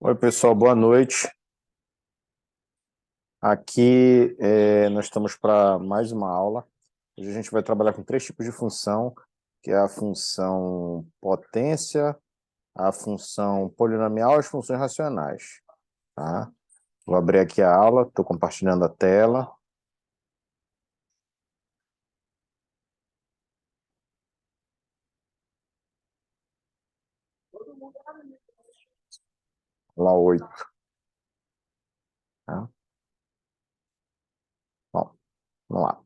Oi, pessoal, boa noite. Aqui nós estamos para mais uma aula. Hoje a gente vai trabalhar com três tipos de função, que é a função potência, a função polinomial e as funções racionais. Tá? Vou abrir aqui a aula, estou compartilhando a tela. Aula 8. Tá? Bom, vamos lá.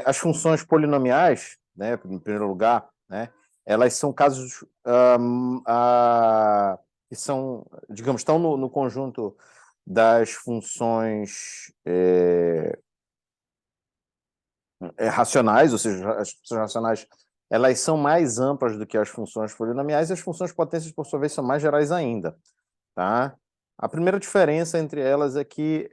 As funções polinomiais, né, em primeiro lugar, né, elas são casos que são, digamos, estão no conjunto das funções racionais, ou seja, as funções racionais elas são mais amplas do que as funções polinomiais, e as funções potências, por sua vez, são mais gerais ainda. Tá? A primeira diferença entre elas é que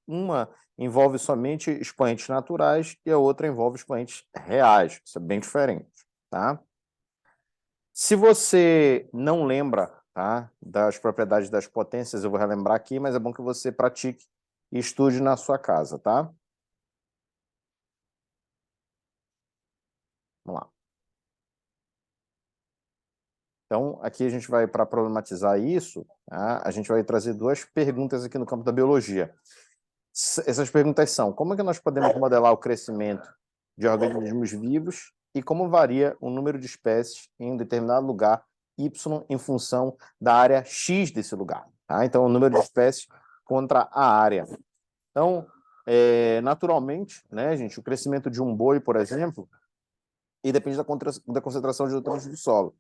uma envolve somente expoentes naturais e a outra envolve expoentes reais. Isso é bem diferente. Tá? Se você não lembra, tá, das propriedades das potências, eu vou relembrar aqui, mas é bom que você pratique e estude na sua casa. Tá? Vamos lá. Então, aqui a gente vai, para problematizar isso, tá? A gente vai trazer duas perguntas aqui no campo da biologia. Essas perguntas são: como é que nós podemos modelar o crescimento de organismos vivos e como varia o número de espécies em um determinado lugar Y em função da área X desse lugar? Tá? Então, o número de espécies contra a área. Então, naturalmente, né, gente, o crescimento de um boi, por exemplo, e depende da concentração de nutrientes do solo.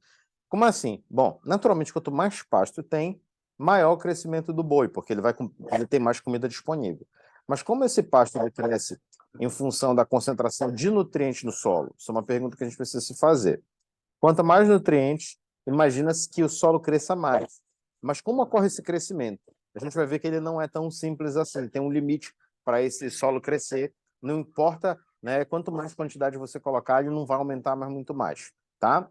Como assim? Bom, naturalmente, quanto mais pasto tem, maior o crescimento do boi, porque ele tem mais comida disponível. Mas como esse pasto ele cresce em função da concentração de nutrientes no solo? Isso é uma pergunta que a gente precisa se fazer. Quanto mais nutrientes, imagina-se que o solo cresça mais. Mas como ocorre esse crescimento? A gente vai ver que ele não é tão simples assim. Tem um limite para esse solo crescer. Não importa, né, quanto mais quantidade você colocar, ele não vai aumentar mais muito mais, tá?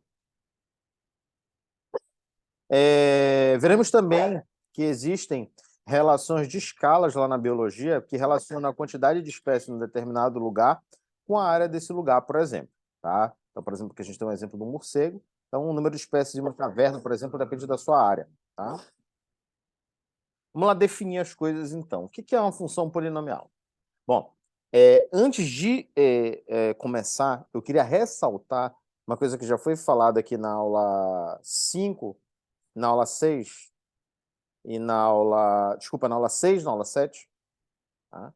Veremos também que existem relações de escalas lá na biologia que relacionam a quantidade de espécies em um determinado lugar com a área desse lugar, por exemplo. Tá? Então, por exemplo, que a gente tem um exemplo do morcego. Então, o número de espécies de uma caverna, por exemplo, depende da sua área. Tá? Vamos lá definir as coisas, então. O que é uma função polinomial? Bom, antes de começar, eu queria ressaltar uma coisa que já foi falada aqui na aula 5, na aula 6 e na aula 6, na aula 7, tá?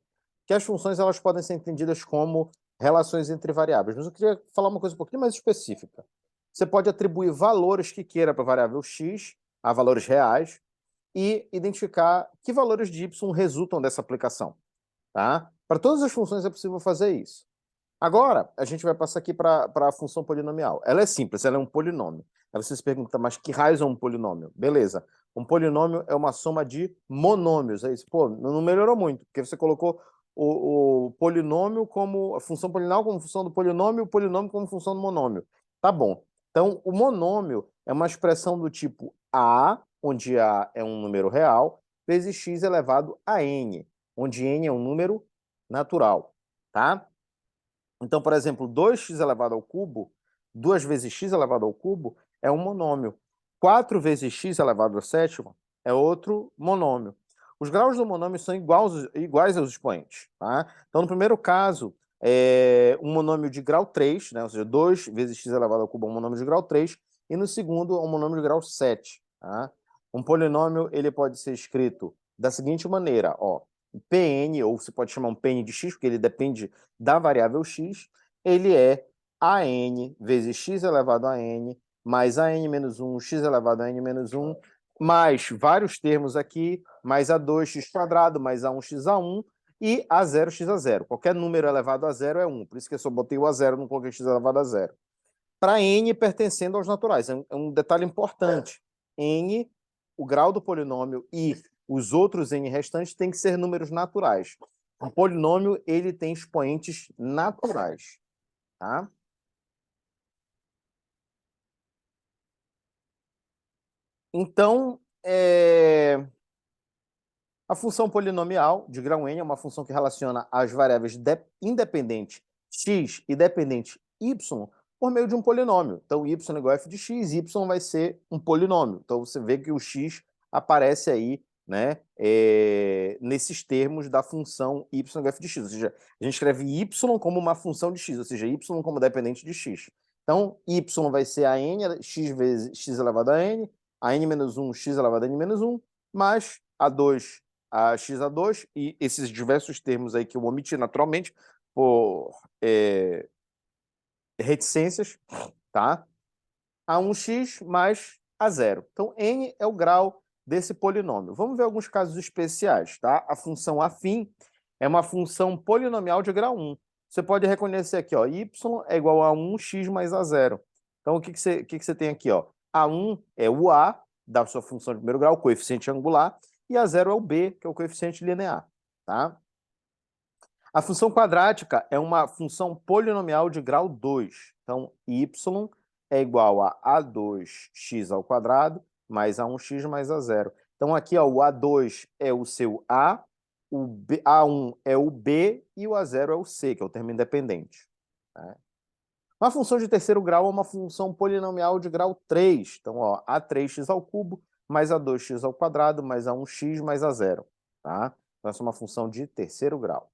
Que as funções elas podem ser entendidas como relações entre variáveis. Mas eu queria falar uma coisa um pouquinho mais específica. Você pode atribuir valores que queira para a variável x, a valores reais, e identificar que valores de y resultam dessa aplicação. Tá? Para todas as funções é possível fazer isso. Agora, a gente vai passar aqui para a função polinomial. Ela é simples, ela é um polinômio. Aí você se pergunta, mas que raios é um polinômio? Beleza. Um polinômio é uma soma de monômios. É isso. Pô, não melhorou muito, porque você colocou o polinômio como a função polinomial como função do polinômio, o polinômio como função do monômio. Tá bom. Então, o monômio é uma expressão do tipo A, onde A é um número real, vezes x elevado a n, onde n é um número natural. Tá? Então, por exemplo, 2x elevado ao cubo, 2 vezes x elevado ao cubo, é um monômio. 4 vezes x elevado ao sétimo é outro monômio. Os graus do monômio são iguais aos expoentes. Tá? Então, no primeiro caso, é um monômio de grau 3, né? Ou seja, 2 vezes x elevado ao cubo é um monômio de grau 3, e no segundo, é um monômio de grau 7. Tá? Um polinômio ele pode ser escrito da seguinte maneira, ó, Pn, ou você pode chamar um Pn de x, porque ele depende da variável x, ele é an vezes x elevado a n, mais an menos 1, x elevado a n menos 1, mais vários termos aqui, mais a2x quadrado, mais a1x a1, e a0x a 0. Qualquer número elevado a 0 é 1, por isso que eu só botei o a0, não coloquei x elevado a 0. Para n pertencendo aos naturais, é um detalhe importante. N, o grau do polinômio e os outros n restantes têm que ser números naturais. Um polinômio, ele tem expoentes naturais, tá? Então, a função polinomial de grau n é uma função que relaciona as variáveis independente x e dependente y por meio de um polinômio. Então, y é igual a f de x, y vai ser um polinômio. Então, você vê que o x aparece aí, né, nesses termos da função y igual a f de x. Ou seja, a gente escreve y como uma função de x, ou seja, y como dependente de x. Então, y vai ser a n, x vezes x elevado a n menos 1, x elevado a n menos 1, mais a2 a x a 2, e esses diversos termos aí que eu omiti naturalmente por reticências, tá? A1x mais A0. Então, n é o grau desse polinômio. Vamos ver alguns casos especiais, tá? A função afim é uma função polinomial de grau 1. Você pode reconhecer aqui, ó, y é igual a 1x mais A0. Então, o que você tem aqui, ó? A1 é o A da sua função de primeiro grau, coeficiente angular, e A0 é o B, que é o coeficiente linear, tá? A função quadrática é uma função polinomial de grau 2. Então, y é igual a A2x ao quadrado mais A1x mais A0. Então, aqui, ó, o A2 é o seu A, o B, A1 é o B e o A0 é o C, que é o termo independente. Tá? Uma função de terceiro grau é uma função polinomial de grau 3. Então, ó, A3x ao cubo mais A2x ao quadrado mais A1x mais A0. Tá? Então, essa é uma função de terceiro grau.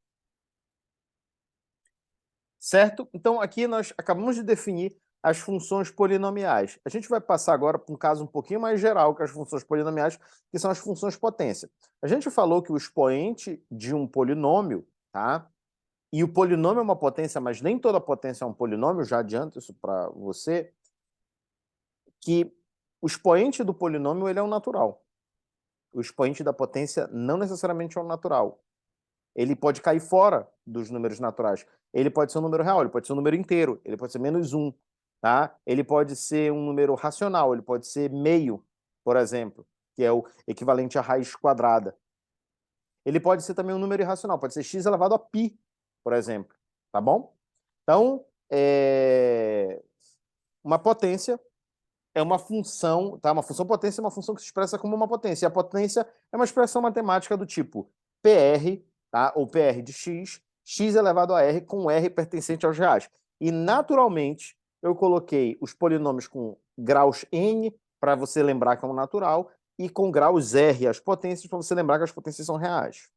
Certo? Então, aqui nós acabamos de definir as funções polinomiais. A gente vai passar agora para um caso um pouquinho mais geral que as funções polinomiais, que são as funções potência. A gente falou que o expoente de um polinômio, tá? E o polinômio é uma potência, mas nem toda potência é um polinômio, já adianto isso para você, que o expoente do polinômio ele é um natural. O expoente da potência não necessariamente é um natural. Ele pode cair fora dos números naturais. Ele pode ser um número real, ele pode ser um número inteiro, ele pode ser menos 1, tá? Ele pode ser um número racional, ele pode ser meio, por exemplo, que é o equivalente à raiz quadrada. Ele pode ser também um número irracional, pode ser x elevado a π, por exemplo, tá bom? Então, uma potência é uma função, tá? Uma função potência é uma função que se expressa como uma potência. E a potência é uma expressão matemática do tipo PR, tá? Ou PR de x, x elevado a r com r pertencente aos reais. E, naturalmente, eu coloquei os polinômios com graus n, para você lembrar que é um natural, e com graus r as potências, para você lembrar que as potências são reais.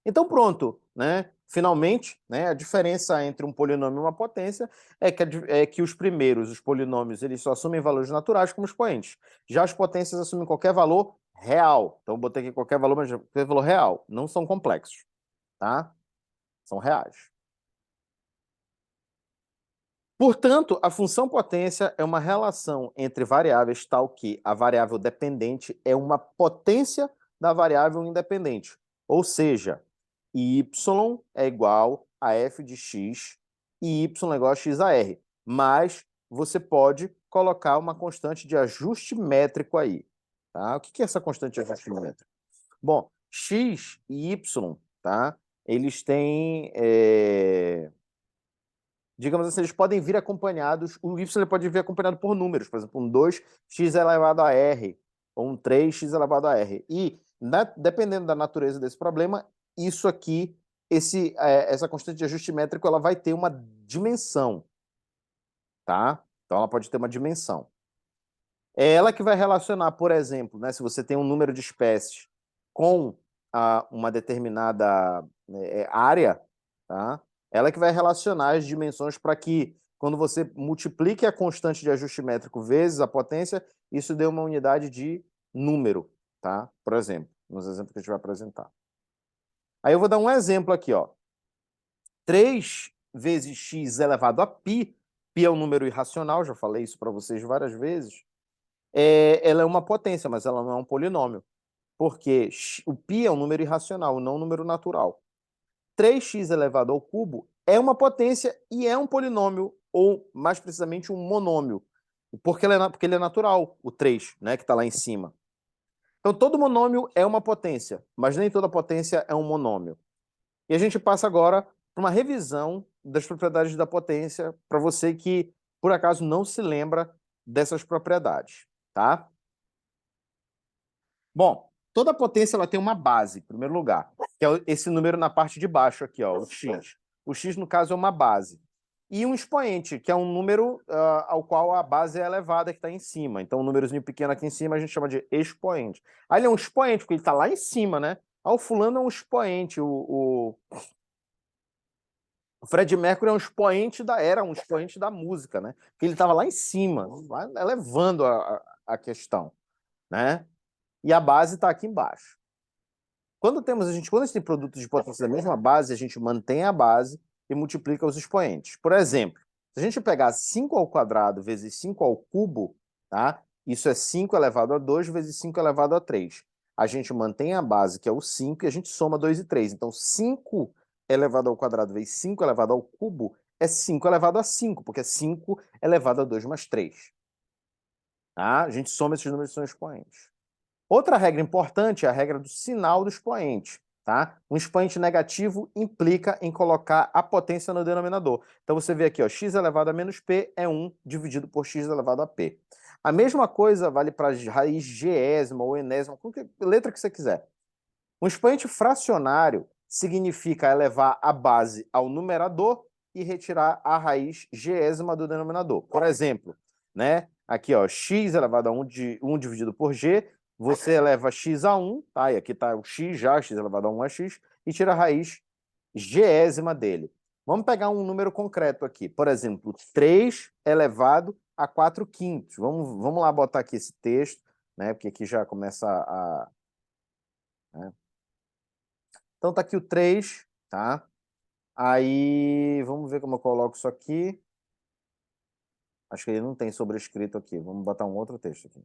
Então, pronto, né? Finalmente, né, a diferença entre um polinômio e uma potência é que os primeiros, os polinômios, eles só assumem valores naturais como expoentes. Já as potências assumem qualquer valor real. Então, eu botei aqui qualquer valor, mas qualquer valor real. Não são complexos, tá? São reais. Portanto, a função potência é uma relação entre variáveis tal que a variável dependente é uma potência da variável independente. Ou seja, y é igual a f de x e y é igual a x a r. Mas você pode colocar uma constante de ajuste métrico aí. Tá? O que é essa constante de ajuste métrico? Bom, x e y, tá? Eles têm... digamos assim, eles podem vir acompanhados, o y ele pode vir acompanhado por números, por exemplo, um 2x elevado a r, ou um 3x elevado a r. E, dependendo da natureza desse problema, isso aqui, essa constante de ajuste métrico, ela vai ter uma dimensão, tá? Então, ela pode ter uma dimensão. É ela que vai relacionar, por exemplo, né, se você tem um número de espécies com uma determinada área, tá? Ela que vai relacionar as dimensões para que, quando você multiplique a constante de ajuste métrico vezes a potência, isso dê uma unidade de número, tá? Por exemplo, nos exemplos que a gente vai apresentar. Aí eu vou dar um exemplo aqui, ó. 3 vezes x elevado a π, π é um número irracional, já falei isso para vocês várias vezes, ela é uma potência, mas ela não é um polinômio, porque o π é um número irracional, não um número natural. 3x elevado ao cubo é uma potência e é um polinômio, ou mais precisamente um monômio, porque ele é natural, o 3, né, que está lá em cima. Então todo monômio é uma potência, mas nem toda potência é um monômio. E a gente passa agora para uma revisão das propriedades da potência, para você que, por acaso, não se lembra dessas propriedades, tá? Bom, toda potência ela tem uma base, em primeiro lugar, que é esse número na parte de baixo aqui, ó, o x. O x, no caso, é uma base. E um expoente, que é um número ao qual a base é elevada, que está em cima. Então, um númerozinho pequeno aqui em cima a gente chama de expoente. Aí ele é um expoente, porque ele está lá em cima, né? Ah, o fulano é um expoente, o Fred Mercury é um expoente era um expoente da música, né? Porque ele estava lá em cima, lá elevando a questão, né? E a base está aqui embaixo. Quando a gente tem produtos de potência da mesma base, a gente mantém a base e multiplica os expoentes. Por exemplo, se a gente pegar 5 ao quadrado vezes 5 ao cubo, tá? Isso é 5 elevado a 2 vezes 5 elevado a 3. A gente mantém a base, que é o 5, e a gente soma 2 e 3. Então, 5 elevado ao quadrado vezes 5 elevado ao cubo é 5 elevado a 5, porque é 5 elevado a 2 mais 3. Tá? A gente soma esses números que são expoentes. Outra regra importante é a regra do sinal do expoente. Tá? Um expoente negativo implica em colocar a potência no denominador. Então você vê aqui, ó, x elevado a menos p é 1 dividido por x elevado a p. A mesma coisa vale para raiz gésima ou enésima, qualquer letra que você quiser. Um expoente fracionário significa elevar a base ao numerador e retirar a raiz gésima do denominador. Por exemplo, né? Aqui, ó, x elevado a 1 dividido por g, você eleva x a 1, tá? E aqui está o x já, x elevado a 1 é x, e tira a raiz gésima dele. Vamos pegar um número concreto aqui. Por exemplo, 3 elevado a 4 quintos. Vamos lá botar aqui esse texto, né? Porque aqui já começa a... Né? Então tá aqui o 3, tá? Aí, vamos ver como eu coloco isso aqui. Acho que ele não tem sobrescrito aqui. Vamos botar um outro texto aqui.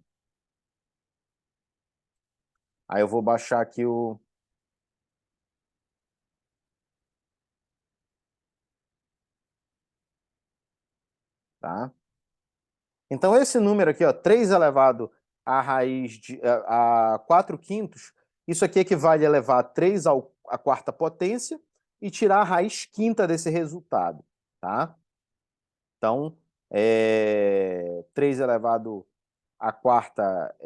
Aí eu vou baixar aqui o... Tá? Então esse número aqui, ó, 3 elevado à raiz a 4 quintos, isso aqui equivale a elevar 3 à quarta potência e tirar a raiz quinta desse resultado, tá? Então, 3 elevado à quarta,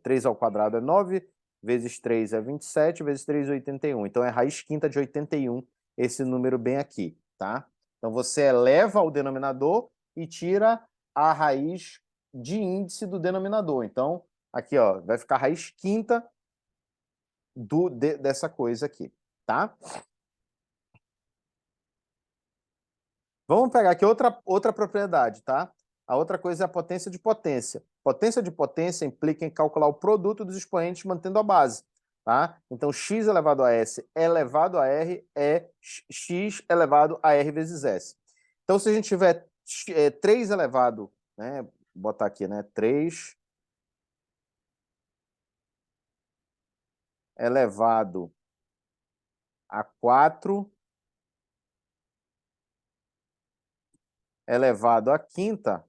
3 ao quadrado é 9, vezes 3 é 27, vezes 3 é 81. Então, é raiz quinta de 81, esse número bem aqui, tá? Então, você eleva o denominador e tira a raiz de índice do denominador. Então, aqui, ó, vai ficar a raiz quinta dessa coisa aqui, tá? Vamos pegar aqui outra propriedade, tá? A outra coisa é a potência de potência. Potência de potência implica em calcular o produto dos expoentes mantendo a base, tá? Então, x elevado a s elevado a r é x elevado a r vezes s. Então, se a gente tiver 3 elevado, né? Vou botar aqui, né? 3 elevado a 4 elevado à quinta,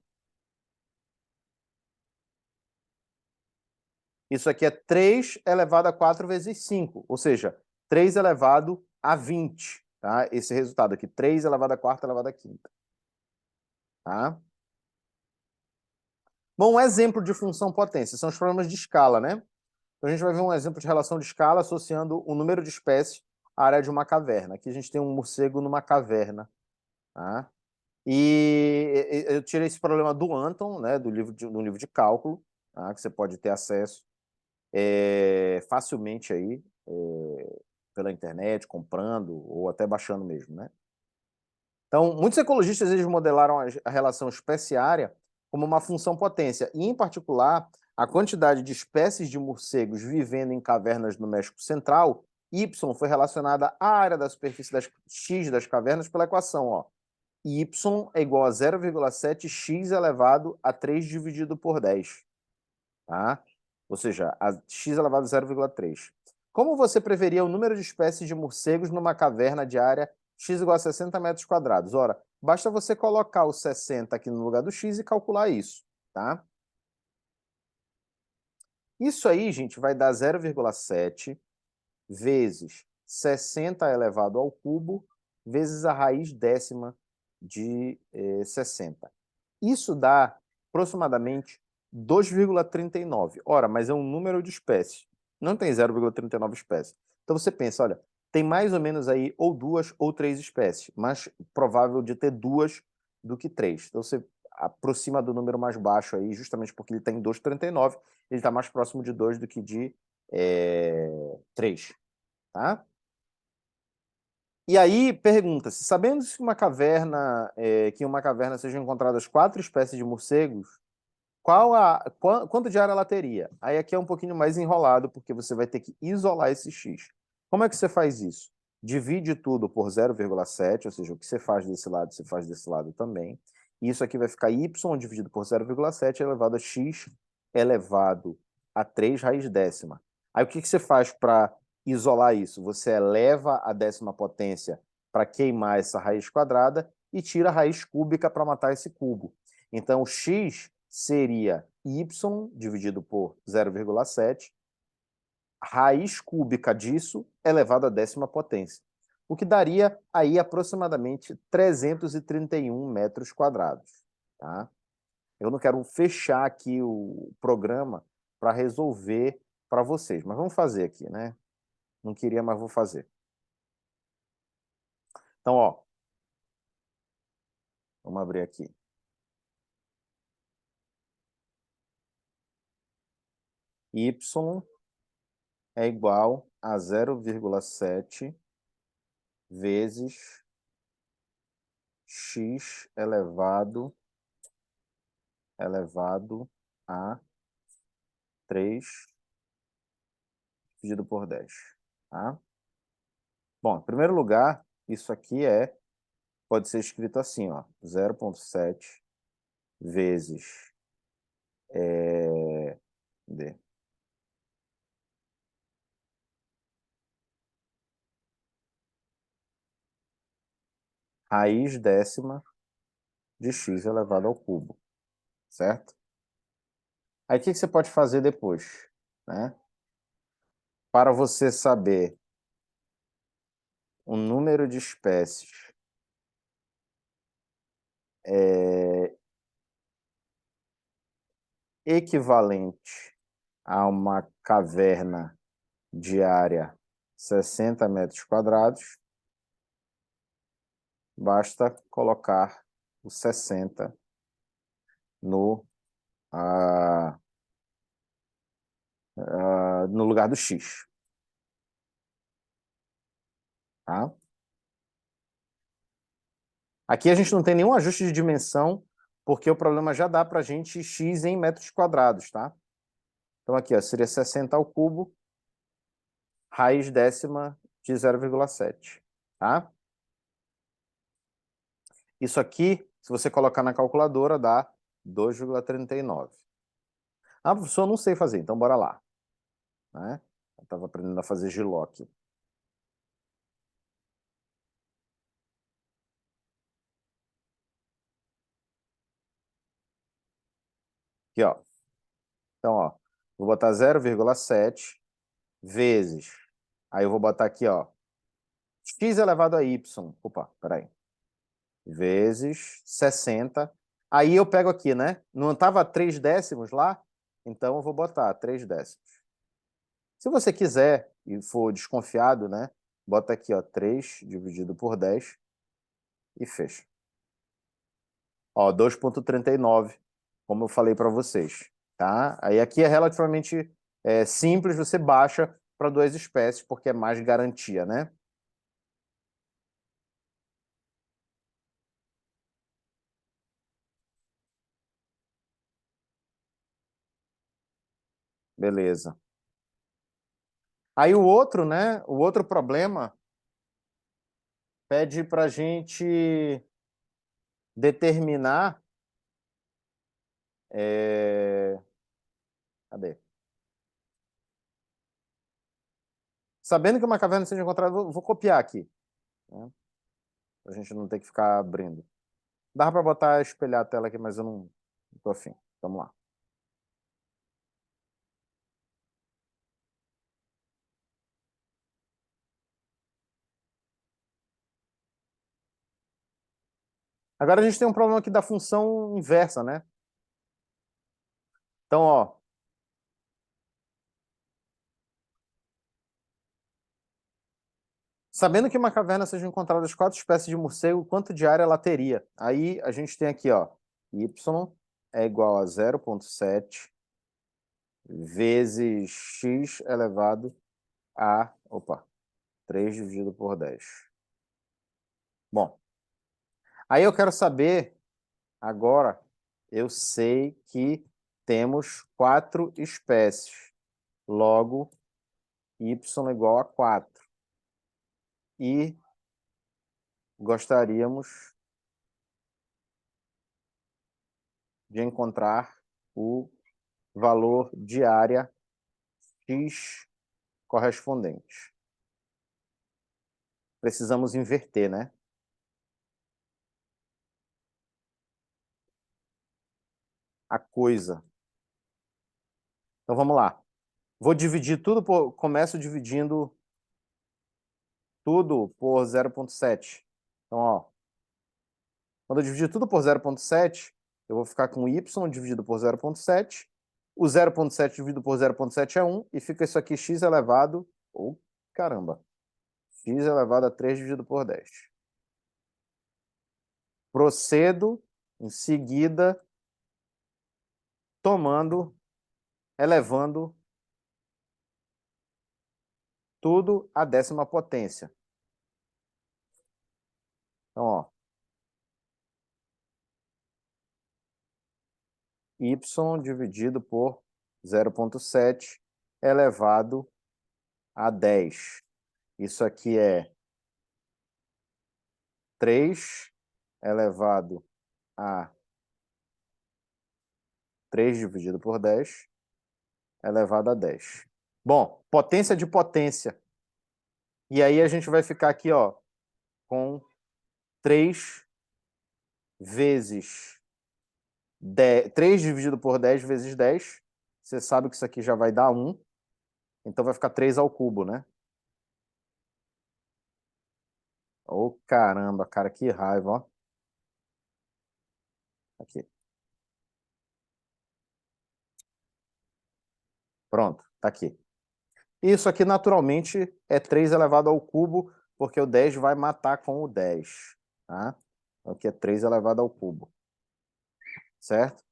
isso aqui é 3 elevado a 4 vezes 5, ou seja, 3 elevado a 20, tá? Esse resultado aqui, 3 elevado a quarta elevado a quinta, tá? Bom, um exemplo de função potência são os problemas de escala, né? Então a gente vai ver um exemplo de relação de escala associando o número de espécies à área de uma caverna. Aqui a gente tem um morcego numa caverna, tá? E eu tirei esse problema do Anton, né, do livro de cálculo, tá? Que você pode ter acesso facilmente aí, pela internet, comprando ou até baixando mesmo, né? Então, muitos ecologistas eles modelaram a relação espécie-área como uma função potência, e, em particular, a quantidade de espécies de morcegos vivendo em cavernas no México Central, y foi relacionada à área da superfície x das cavernas pela equação, ó. Y é igual a 0,7x elevado a 3 dividido por 10. Tá? Ou seja, a x elevado a 0,3. Como você preveria o número de espécies de morcegos numa caverna de área x igual a 60 metros quadrados? Ora, basta você colocar o 60 aqui no lugar do x e calcular isso, tá? Isso aí, gente, vai dar 0,7 vezes 60 elevado ao cubo vezes a raiz décima de 60. Isso dá aproximadamente 2,39. Ora, mas é um número de espécies. Não tem 0,39 espécies. Então você pensa, olha, tem mais ou menos aí ou 2 ou 3 espécies, mais provável de ter 2 do que 3. Então você aproxima do número mais baixo aí, justamente porque ele está em 2,39, ele está mais próximo de 2 do que de 3, tá? E aí pergunta-se, sabendo que que em uma caverna sejam encontradas 4 espécies de morcegos, quanto de área ela teria? Aí aqui é um pouquinho mais enrolado, porque você vai ter que isolar esse x. Como é que você faz isso? Divide tudo por 0,7, ou seja, o que você faz desse lado, você faz desse lado também. E isso aqui vai ficar y dividido por 0,7 elevado a x elevado a 3 raiz décima. Aí o que você faz para isolar isso? Você eleva a décima potência para queimar essa raiz quadrada e tira a raiz cúbica para matar esse cubo. Então, o x seria y dividido por 0,7, raiz cúbica disso elevado à décima potência, o que daria aí aproximadamente 331 metros quadrados. Tá? Eu não quero fechar aqui o programa para resolver para vocês, mas vamos fazer aqui, né? Não queria, mas vou fazer. Então, ó, vamos abrir aqui. Y é igual a 0,7 vezes x elevado a 3 dividido por 10. Tá? Bom, em primeiro lugar, isso aqui pode ser escrito assim, ó, 0,7 vezes D. Raiz décima de x elevado ao cubo, certo? Aí o que você pode fazer depois, né? Para você saber o número de espécies equivalente a uma caverna de área 60 metros quadrados, basta colocar o 60 no, no lugar do x. Tá? Aqui a gente não tem nenhum ajuste de dimensão, porque o problema já dá para a gente x em metros quadrados. Tá? Então aqui ó, seria 60 ao cubo, raiz décima de 0,7. Tá? Isso aqui, se você colocar na calculadora, dá 2,39. Ah, professor, eu não sei fazer, então bora lá. Né? Eu estava aprendendo a fazer giló aqui. Aqui, ó. Então, ó, vou botar 0,7 vezes. Aí eu vou botar aqui, ó, x elevado a y. Opa, peraí. Vezes 60. Aí eu pego aqui, né? Não estava 3 décimos lá? Então eu vou botar 3 décimos. Se você quiser e for desconfiado, né? Bota aqui, ó, 3 dividido por 10 e fecha. Ó, 2,39, como eu falei para vocês, tá? Aí aqui é relativamente simples, você baixa para 2 espécies, porque é mais garantia, né? Beleza. Aí o outro, né? O outro problema pede para a gente determinar. Cadê? Sabendo que uma caverna seja encontrada, vou copiar aqui, né? Para a gente não ter que ficar abrindo. Dá para botar, espelhar a tela aqui, mas eu não tô afim. Vamos lá. Agora a gente tem um problema aqui da função inversa, né? Então, ó, sabendo que em uma caverna sejam encontradas 4 espécies de morcego, quanto de área ela teria? Aí a gente tem aqui, ó, y é igual a 0,7 vezes x elevado a, 3 dividido por 10. Bom, aí eu quero saber, agora, eu sei que temos 4 espécies. Logo, y igual a 4. E gostaríamos de encontrar o valor de área x correspondente. Precisamos inverter, né? A coisa. Então vamos lá. Vou dividir tudo por. Começo dividindo tudo por 0,7. Então, ó. Quando eu dividir tudo por 0,7, eu vou ficar com y dividido por 0,7. O 0,7 dividido por 0,7 é 1. E fica isso aqui, x elevado. Oh, caramba. X elevado a 3 dividido por 10. Procedo, em seguida, elevando tudo à 10ª potência. Então, ó, y dividido por 0,7 elevado a 10. Isso aqui é 3 elevado a 3 dividido por 10 elevado a 10. Bom, potência de potência. E aí a gente vai ficar aqui, ó, com 3 vezes 10, 3 dividido por 10 vezes 10. Você sabe que isso aqui já vai dar 1. Então vai ficar 3 ao cubo, né? Ô, caramba, cara, que raiva, ó. Aqui. Pronto, tá aqui. Isso aqui, naturalmente, é 3 elevado ao cubo, porque o 10 vai matar com o 10, tá? Então, aqui é 3 elevado ao cubo. Certo?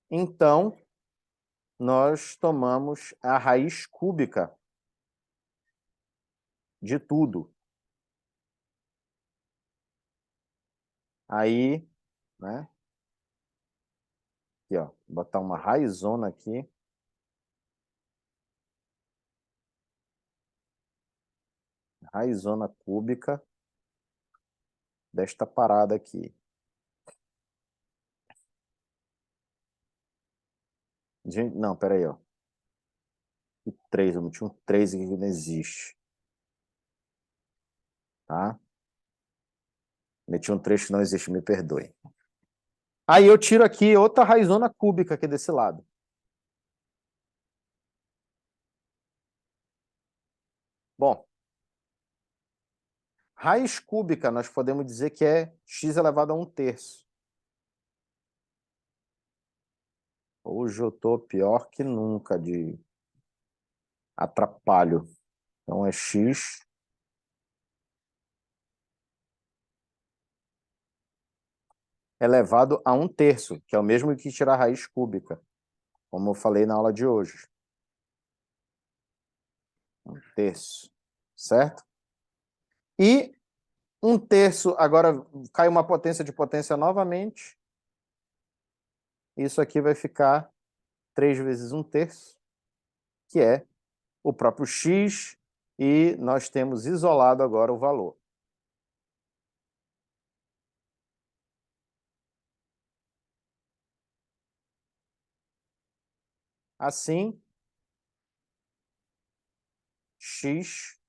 Então, nós tomamos a raiz cúbica de tudo. Aí, né? Aqui, ó. Vou botar uma raizona aqui. Raizona cúbica desta parada aqui. Gente, não, peraí, ó. 3, eu meti um 3 aqui que não existe. Tá? Meti um 3 que não existe, me perdoe. Aí eu tiro aqui outra raizona cúbica aqui desse lado. Bom, raiz cúbica nós podemos dizer que é x elevado a 1/3. Hoje eu tô pior que nunca de atrapalho. Então é x elevado a 1/3, que é o mesmo que tirar a raiz cúbica, como eu falei na aula de hoje. 1/3, certo? E 1/3, agora cai uma potência de potência novamente. Isso aqui vai ficar 3 vezes 1/3, que é o próprio x, e nós temos isolado agora o valor. Assim, x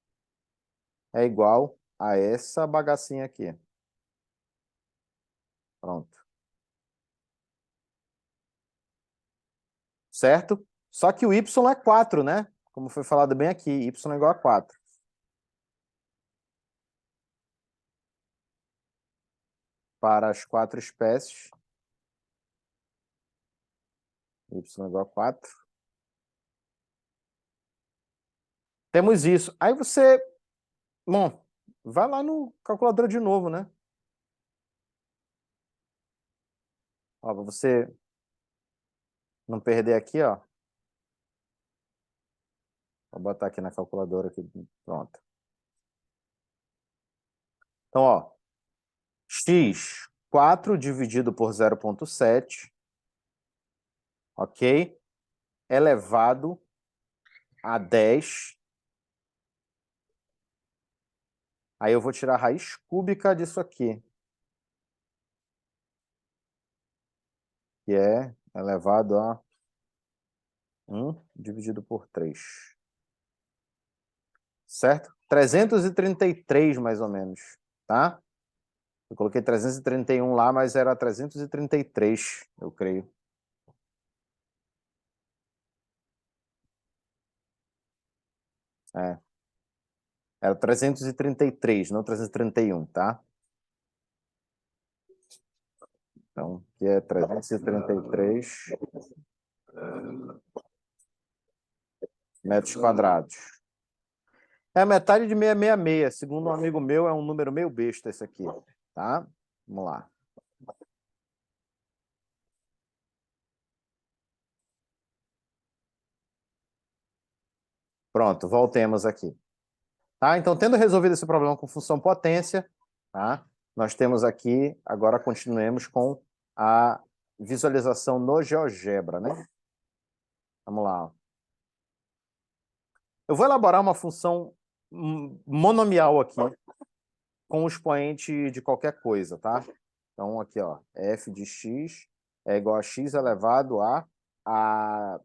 é igual a essa bagacinha aqui. Pronto. Certo? Só que o y é 4, né? Como foi falado bem aqui, y é igual a 4. Para as 4 espécies, y igual a 4. Temos isso. Aí você, bom, vai lá no calculador de novo, né? Ó, para você não perder aqui, ó. Vou botar aqui na calculadora aqui, pronto. Então, ó, x, 4 dividido por 0,7, ok? Elevado a 10. Aí eu vou tirar a raiz cúbica disso aqui, que é elevado a 1 dividido por 3. Certo? 333, mais ou menos, tá? Eu coloquei 331 lá, mas era 333, eu creio. É. Era 333, não 331, tá? Então, aqui é 333 metros quadrados. É a metade de 666. Segundo um amigo meu, é um número meio besta esse aqui, tá? Vamos lá. Pronto, voltemos aqui. Tá? Então, tendo resolvido esse problema com função potência, tá? Nós temos aqui, agora continuemos com a visualização no GeoGebra, né? Vamos lá. Eu vou elaborar uma função monomial aqui, com o expoente de qualquer coisa, tá? Então, aqui, ó, f de x é igual a x elevado a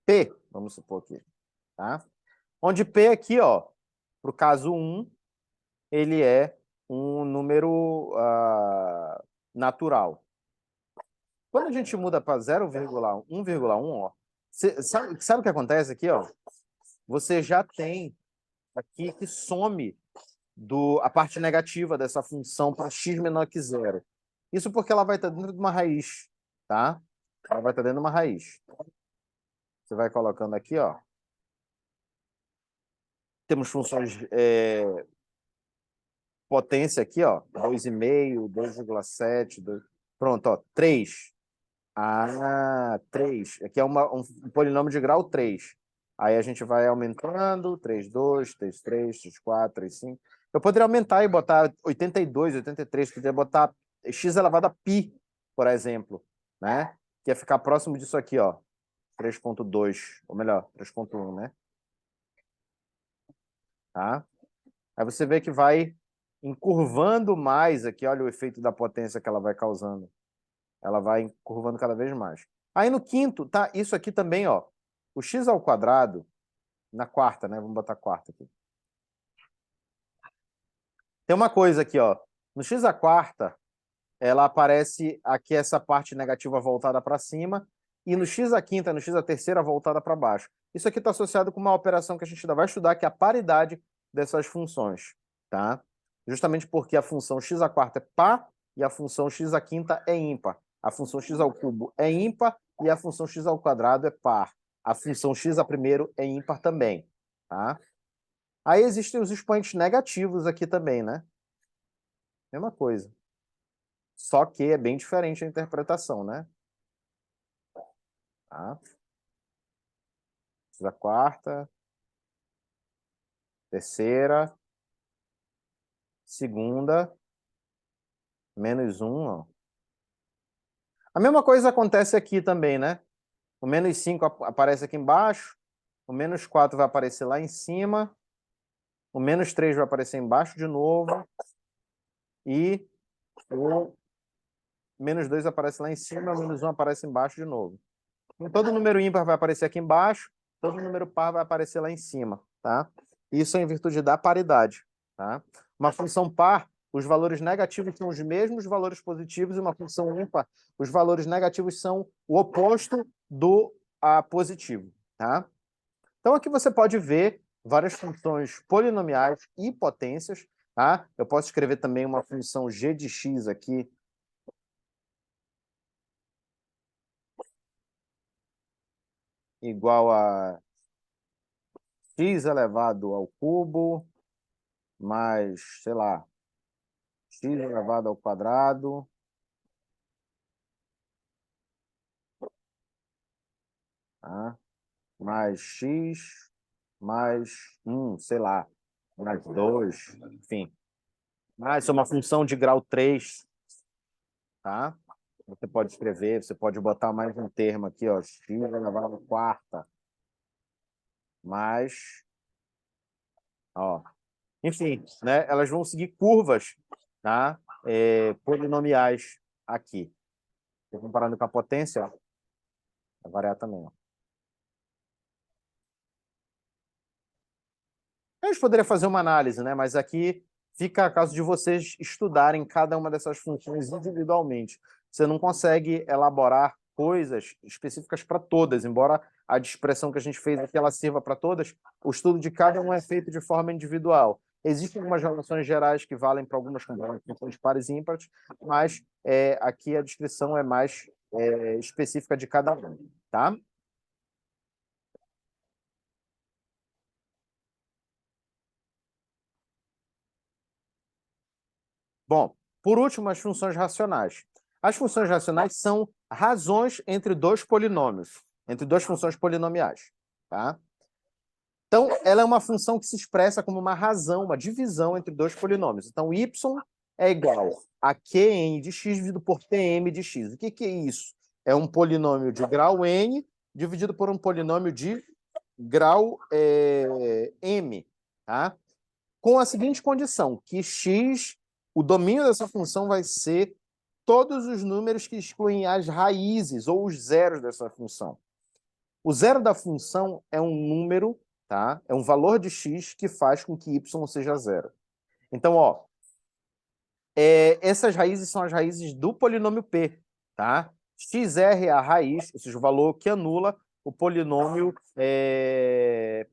p, vamos supor aqui, tá? Onde p aqui, ó, para o caso 1, ele é um número natural. Quando a gente muda para 0,1, 1,1, ó, sabe o que acontece aqui, ó? Você já tem aqui que some a parte negativa dessa função para x menor que 0. Isso porque ela vai estar dentro de uma raiz, tá? Ela vai estar dentro de uma raiz. Você vai colocando aqui, ó. Temos funções potência aqui, ó. 2,5, 2,7, 2... Pronto, ó. 3. 3. Aqui é um polinômio de grau 3. Aí a gente vai aumentando. 3,2, 3,3, 3,4, 3,5. Eu poderia aumentar e botar 82, 83. Poderia botar x elevado a π, por exemplo, né? Que ia ficar próximo disso aqui, ó. 3,2. Ou melhor, 3,1, né? Tá? Aí você vê que vai encurvando mais aqui. Olha o efeito da potência que ela vai causando. Ela vai encurvando cada vez mais. Aí no quinto, tá? Isso aqui também, ó. O x ao quadrado, na quarta, né? Vamos botar quarta aqui. Tem uma coisa aqui, ó. No x à quarta, ela aparece aqui essa parte negativa voltada para cima, e no x à quinta, no x à terceira, voltada para baixo. Isso aqui está associado com uma operação que a gente ainda vai estudar, que é a paridade dessas funções, tá? Justamente porque a função x à quarta é par e a função x à quinta é ímpar. A função x ao cubo é ímpar e a função x ao quadrado é par. A função x a primeiro é ímpar também, tá? Aí existem os expoentes negativos aqui também, né? Mesma coisa. Só que é bem diferente a interpretação, né? Tá? X à quarta, terceira, segunda, menos 1, ó. A mesma coisa acontece aqui também, né? O menos 5 aparece aqui embaixo, o menos 4 vai aparecer lá em cima, o menos 3 vai aparecer embaixo de novo, e o menos 2 aparece lá em cima, o menos 1 aparece embaixo de novo. Então, todo número ímpar vai aparecer aqui embaixo, todo número par vai aparecer lá em cima, tá? Isso é em virtude da paridade, tá? Uma função par, os valores negativos são os mesmos valores positivos, e uma função ímpar, os valores negativos são o oposto do positivo, tá? Então, aqui você pode ver várias funções polinomiais e potências, tá? Eu posso escrever também uma função g de x aqui, igual a x elevado ao cubo mais, sei lá, x elevado ao quadrado, tá? Mais x mais 1, sei lá, mais 2, enfim. Ah, isso é uma função de grau 3, tá? Você pode escrever, você pode botar mais um termo aqui, ó, x elevado à quarta, mais, ó, enfim, né? Elas vão seguir curvas, tá? Polinomiais aqui. Tô comparando com a potência, ó, vai variar também, ó. A gente poderia fazer uma análise, né? Mas aqui fica a caso de vocês estudarem cada uma dessas funções individualmente. Você não consegue elaborar coisas específicas para todas, embora a expressão que a gente fez aqui ela sirva para todas, o estudo de cada um é feito de forma individual. Existem algumas relações gerais que valem para algumas funções pares e ímpares, mas aqui a descrição é mais específica de cada um, tá? Bom, por último, as funções racionais. As funções racionais são razões entre dois polinômios, entre duas funções polinomiais, tá? Então, ela é uma função que se expressa como uma razão, uma divisão entre dois polinômios. Então, y é igual a qn de x dividido por tm de x. O que é isso? É um polinômio de grau n dividido por um polinômio de grau m, tá? Com a seguinte condição, que x, o domínio dessa função vai ser todos os números que excluem as raízes ou os zeros dessa função. O zero da função é um número, tá? É um valor de x que faz com que y seja zero. Então, ó, essas raízes são as raízes do polinômio p, tá? XR é a raiz, ou seja, o valor que anula o polinômio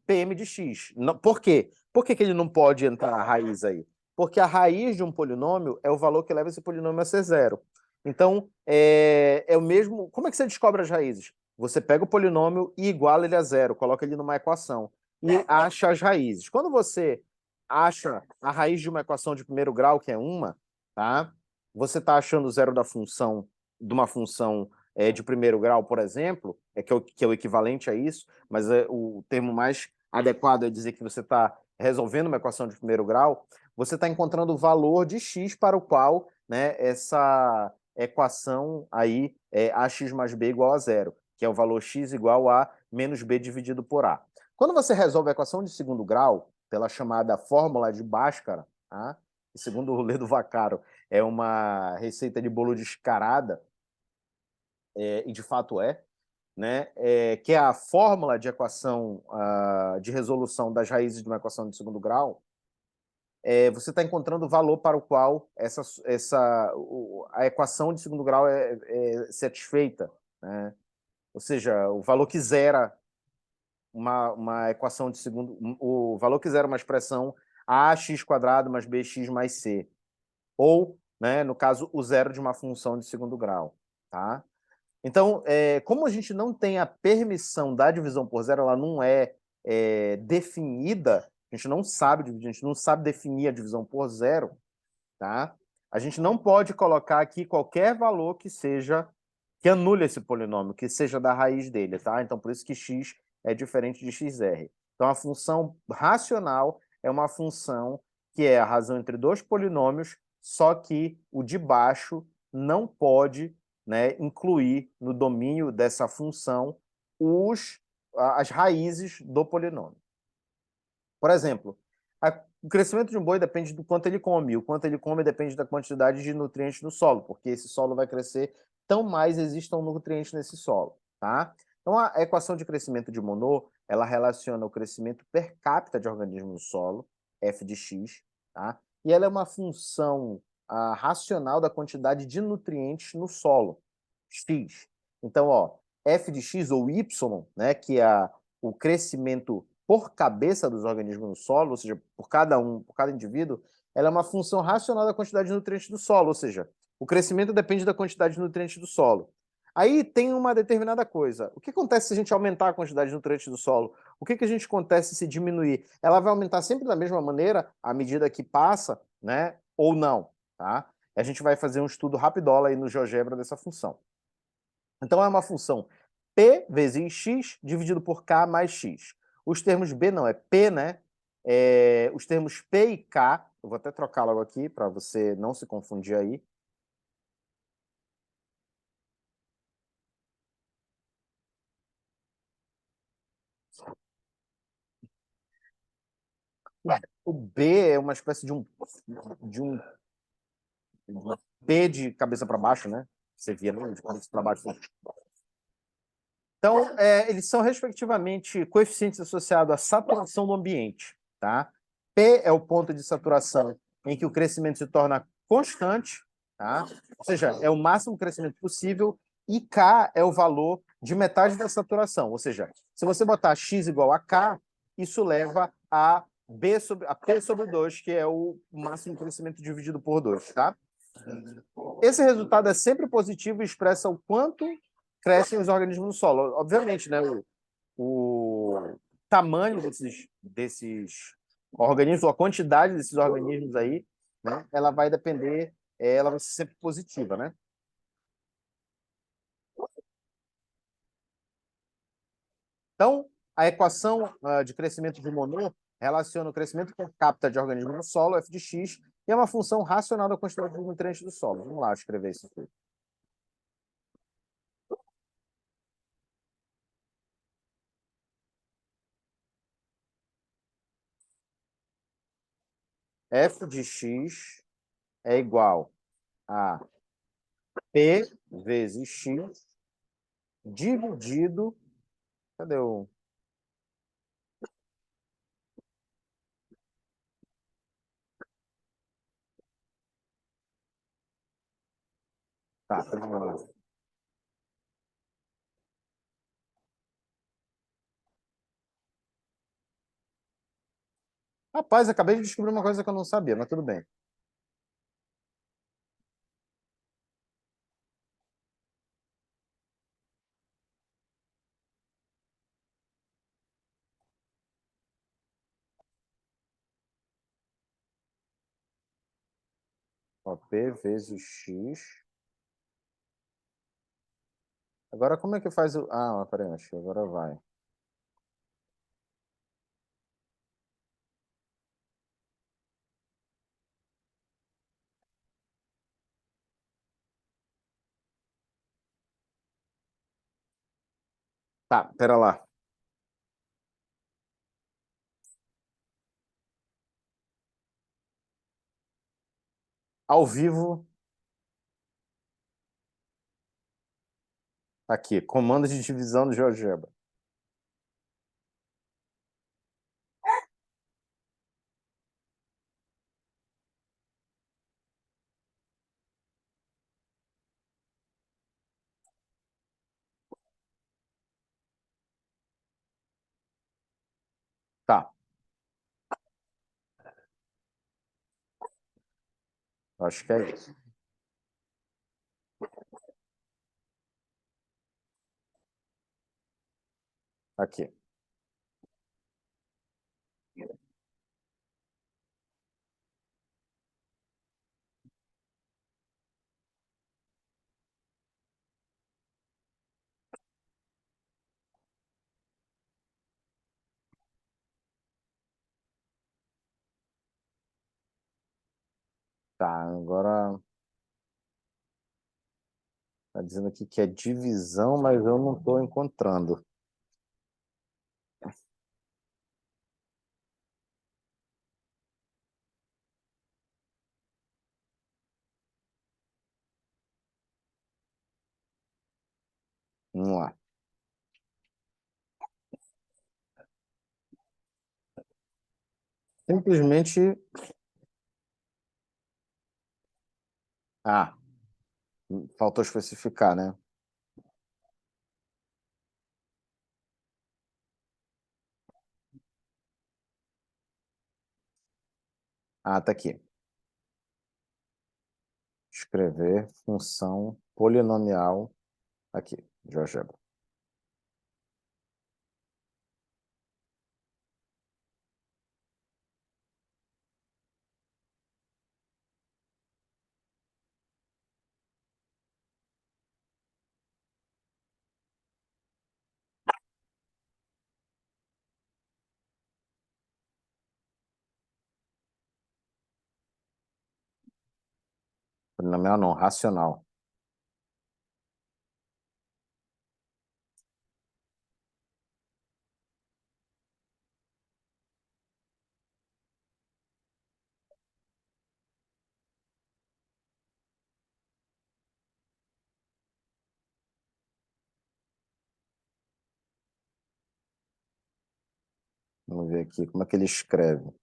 Pm de x. Por quê? Por que ele não pode entrar a raiz aí? Porque a raiz de um polinômio é o valor que leva esse polinômio a ser zero. Então, é o mesmo... Como é que você descobre as raízes? Você pega o polinômio e iguala ele a zero, coloca ele numa equação e acha as raízes. Quando você acha a raiz de uma equação de primeiro grau, que é uma, tá? Você está achando o zero da função, de uma função de primeiro grau, por exemplo, que é o equivalente a isso, mas o termo mais adequado é dizer que você está resolvendo uma equação de primeiro grau, você está encontrando o valor de x para o qual, né, essa equação aí é ax mais b igual a zero, que é o valor x igual a menos b dividido por a. Quando você resolve a equação de segundo grau, pela chamada fórmula de Bhaskara, tá? Segundo o Ledo Vaccaro, é uma receita de bolo descarada, e de fato né? Que é a fórmula de equação de resolução das raízes de uma equação de segundo grau, você está encontrando o valor para o qual a equação de segundo grau é satisfeita, né? Ou seja, o valor que zera uma equação de segundo... O valor que zera uma expressão ax quadrado mais bx mais c. Ou, né, no caso, o zero de uma função de segundo grau, tá? Então, como a gente não tem a permissão da divisão por zero, ela não definida, a gente não sabe dividir, a gente não sabe definir a divisão por zero, tá? A gente não pode colocar aqui qualquer valor que anule esse polinômio, que seja da raiz dele, tá? Então, por isso que x é diferente de xr. Então, a função racional é uma função que é a razão entre dois polinômios, só que o de baixo não pode, né, incluir no domínio dessa função as raízes do polinômio. Por exemplo, o crescimento de um boi depende do quanto ele come. O quanto ele come depende da quantidade de nutrientes no solo, porque esse solo vai crescer tão mais existam nutrientes nesse solo, tá? Então, a equação de crescimento de Monod, ela relaciona o crescimento per capita de organismos no solo, f de x, tá? E ela é uma função racional da quantidade de nutrientes no solo, x. Então, ó, f de x ou y, né, que é o crescimento por cabeça dos organismos no solo, ou seja, por cada indivíduo, ela é uma função racional da quantidade de nutrientes do solo, ou seja, o crescimento depende da quantidade de nutrientes do solo. Aí tem uma determinada coisa. O que acontece se a gente aumentar a quantidade de nutrientes do solo? O que gente acontece se diminuir? Ela vai aumentar sempre da mesma maneira à medida que passa, né? Ou não, tá? A gente vai fazer um estudo rapidola aí no GeoGebra dessa função. Então é uma função P vezes X dividido por K mais X. Os termos B não, é P, né? Os termos P e K, eu vou até trocar logo aqui para você não se confundir aí. O B é uma espécie de um P de cabeça para baixo, né? Você via, né? De cabeça para baixo. Então, eles são, respectivamente, coeficientes associados à saturação do ambiente, tá? P é o ponto de saturação em que o crescimento se torna constante, tá? Ou seja, é o máximo crescimento possível, e K é o valor de metade da saturação. Ou seja, se você botar X igual a K, isso leva a P sobre 2, que é o máximo crescimento dividido por 2, tá? Esse resultado é sempre positivo e expressa o quanto crescem os organismos no solo. Obviamente, né, o tamanho desses organismos, ou a quantidade desses organismos aí, né, ela vai depender, ela vai ser sempre positiva, né? Então, a equação de crescimento de Monod relaciona o crescimento per capita de organismos no solo, f de x, e é uma função racional da quantidade de nutrientes do solo. Vamos lá escrever isso aqui. F de x é igual a P vezes X dividido. Cadê o. Tá, vamos lá. Rapaz, acabei de descobrir uma coisa que eu não sabia, mas tudo bem. Ó, P vezes X. Agora, como é que faz o. Ah, peraí, acho que agora vai. Tá, pera lá. Ao vivo, aqui, comando de divisão do GeoGebra. Tá, acho que é isso. Aqui. Tá, agora tá dizendo aqui que é divisão, mas eu não estou encontrando. Vamos lá. Simplesmente. Ah, faltou especificar, né? Ah, tá aqui. Escrever função polinomial Aqui, GeoGebra. Polinomial não, racional. Vamos ver aqui como é que ele escreve.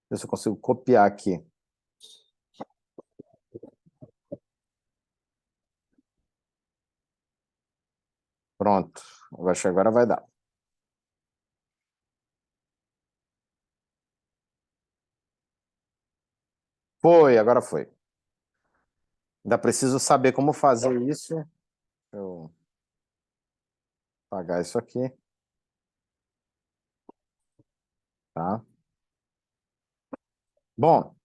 Ver se eu consigo copiar aqui. Pronto. Eu acho que agora vai dar. Foi, agora foi. Ainda preciso saber como fazer isso. Deixa eu apagar isso aqui, tá? Bom,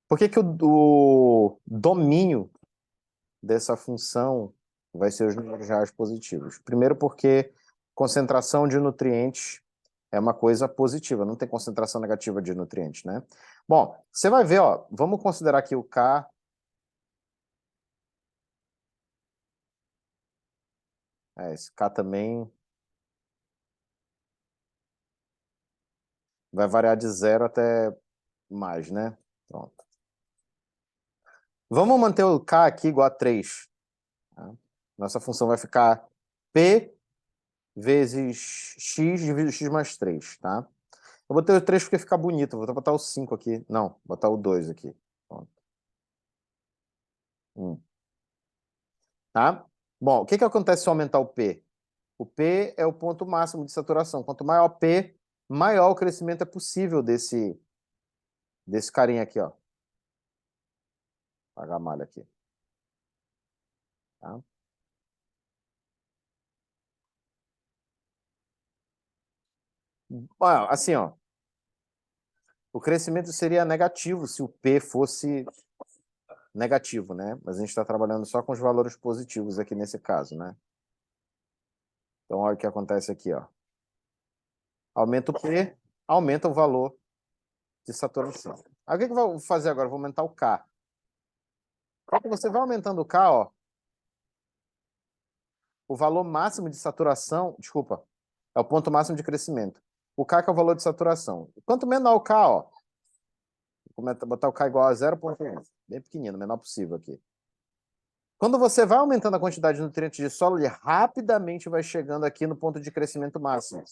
por que que o domínio dessa função vai ser os números reais positivos? Primeiro porque concentração de nutrientes é uma coisa positiva, não tem concentração negativa de nutrientes, né? Bom, você vai ver, ó, vamos considerar que o K... esse K também vai variar de 0 até mais, né? Pronto. Vamos manter o K aqui igual a 3. Tá? Nossa função vai ficar P vezes X dividido X mais 3, tá? Eu botei o 3 porque fica bonito. Vou botar o 5 aqui. Não, botar o 2 aqui. Pronto. Tá? Bom, o que que acontece se eu aumentar o P? O P é o ponto máximo de saturação. Quanto maior o P, maior o crescimento é possível desse carinha aqui, ó. Apagar a malha aqui. Tá? Assim, ó. O crescimento seria negativo se o P fosse negativo, né? Mas a gente está trabalhando só com os valores positivos aqui nesse caso, né? Então, olha o que acontece aqui, ó. Aumenta o P, aumenta o valor de saturação. Aí o que que eu vou fazer agora? Eu vou aumentar o K. Quando você vai aumentando o K, ó, o valor máximo de saturação, desculpa, é o ponto máximo de crescimento. O K que é o valor de saturação. Quanto menor o K, ó, vou botar o K igual a 0,1, bem pequenino, menor possível aqui. Quando você vai aumentando a quantidade de nutrientes de solo, ele rapidamente vai chegando aqui no ponto de crescimento máximo,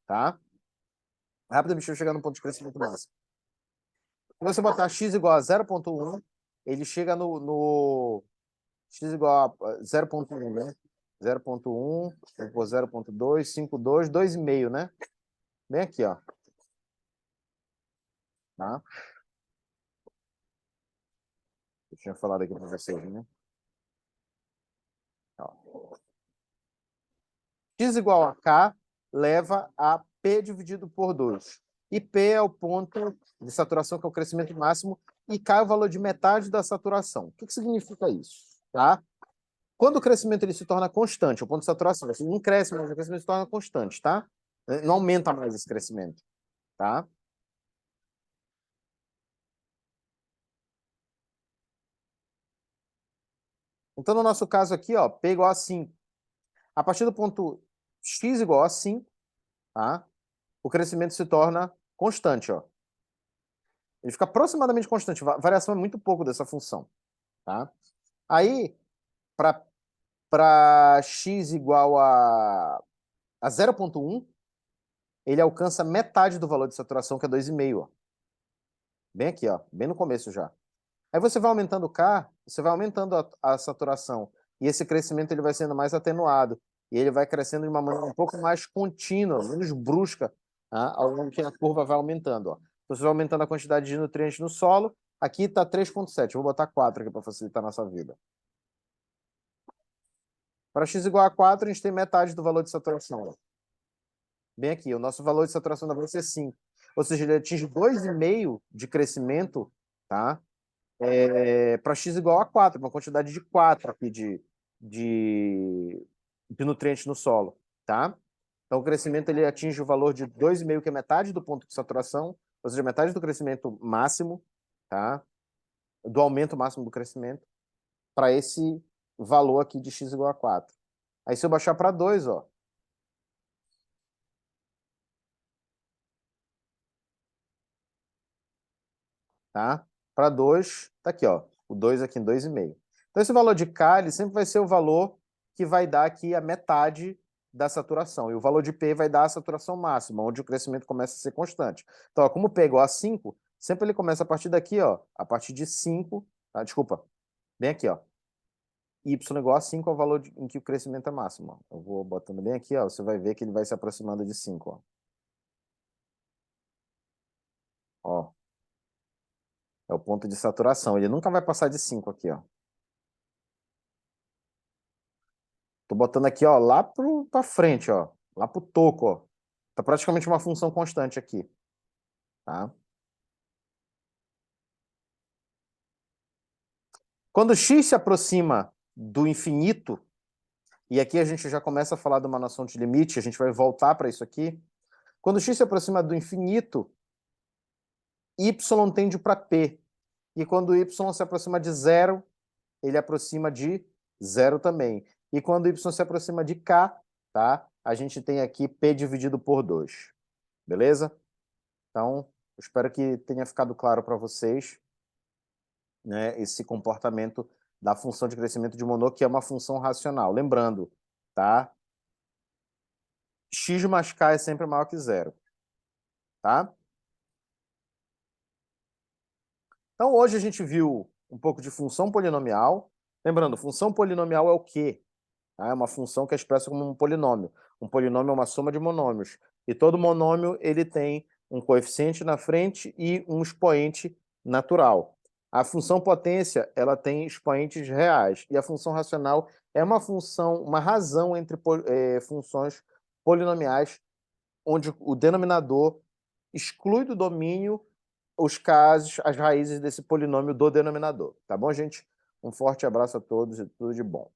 tá? Rapidamente vai chegando no ponto de crescimento máximo. Se você botar x igual a 0,1, ele chega no x igual a 0,1, né? 0,1, por 0,2, 5,2, 2,5, né? Bem aqui, ó. Tá? Eu tinha falado aqui para vocês, né? Ó. X igual a K leva a P dividido por 2. E P é o ponto de saturação, que é o crescimento máximo, e K é o valor de metade da saturação. O que que significa isso? Tá? Quando o crescimento ele se torna constante, o ponto de saturação, ele não cresce, mas o crescimento se torna constante, tá? Não aumenta mais esse crescimento, tá? Então, no nosso caso aqui, ó, P igual a 5. A partir do ponto X igual a 5, tá? O crescimento se torna constante, ó. Ele fica aproximadamente constante. Variação é muito pouco dessa função, tá? Aí, para x igual a 0,1, ele alcança metade do valor de saturação, que é 2,5, ó. Bem aqui, ó, bem no começo já. Aí você vai aumentando o K, você vai aumentando a saturação, e esse crescimento ele vai sendo mais atenuado, e ele vai crescendo de uma maneira um pouco mais contínua, menos brusca, tá? Ao longo que a curva vai aumentando, ó. Então, você vai aumentando a quantidade de nutrientes no solo, aqui está 3,7, vou botar 4 aqui para facilitar a nossa vida. Para x igual a 4, a gente tem metade do valor de saturação, ó. Bem aqui, o nosso valor de saturação vai ser 5. Ou seja, ele atinge 2,5 de crescimento, tá? Para x igual a 4, uma quantidade de 4 aqui de nutrientes no solo, tá? Então, o crescimento ele atinge o valor de 2,5, que é metade do ponto de saturação, ou seja, metade do crescimento máximo, tá? Do aumento máximo do crescimento, para esse valor aqui de x igual a 4. Aí, se eu baixar para 2, ó, tá? Para 2, tá aqui, ó, o 2 aqui em 2,5. Então, esse valor de K, ele sempre vai ser o valor que vai dar aqui a metade da saturação. E o valor de P vai dar a saturação máxima, onde o crescimento começa a ser constante. Então, ó, como P é igual a 5, sempre ele começa a partir daqui, ó, a partir de 5, tá? Desculpa, bem aqui, ó. Y igual a 5 é o valor em que o crescimento é máximo, ó. Eu vou botando bem aqui, ó, você vai ver que ele vai se aproximando de 5, ó. Ó, é o ponto de saturação. Ele nunca vai passar de 5 aqui, ó. Tô botando aqui, ó, lá pra frente, ó. Lá pro toco, ó. Tá praticamente uma função constante aqui, tá? Quando x se aproxima do infinito, e aqui a gente já começa a falar de uma noção de limite, a gente vai voltar para isso aqui. Quando x se aproxima do infinito, y tende para p. E quando y se aproxima de zero, ele aproxima de zero também. E quando y se aproxima de k, tá? A gente tem aqui p dividido por 2. Beleza? Então, espero que tenha ficado claro para vocês, né, esse comportamento da função de crescimento de Monod, que é uma função racional. Lembrando, tá? X mais K é sempre maior que zero, tá? Então, hoje a gente viu um pouco de função polinomial. Lembrando, função polinomial é o quê? É uma função que é expressa como um polinômio. Um polinômio é uma soma de monômios. E todo monômio ele tem um coeficiente na frente e um expoente natural. A função potência ela tem expoentes reais. E a função racional é uma função, uma razão entre funções polinomiais, onde o denominador exclui do domínio os casos, as raízes desse polinômio do denominador. Tá bom, gente? Um forte abraço a todos e tudo de bom.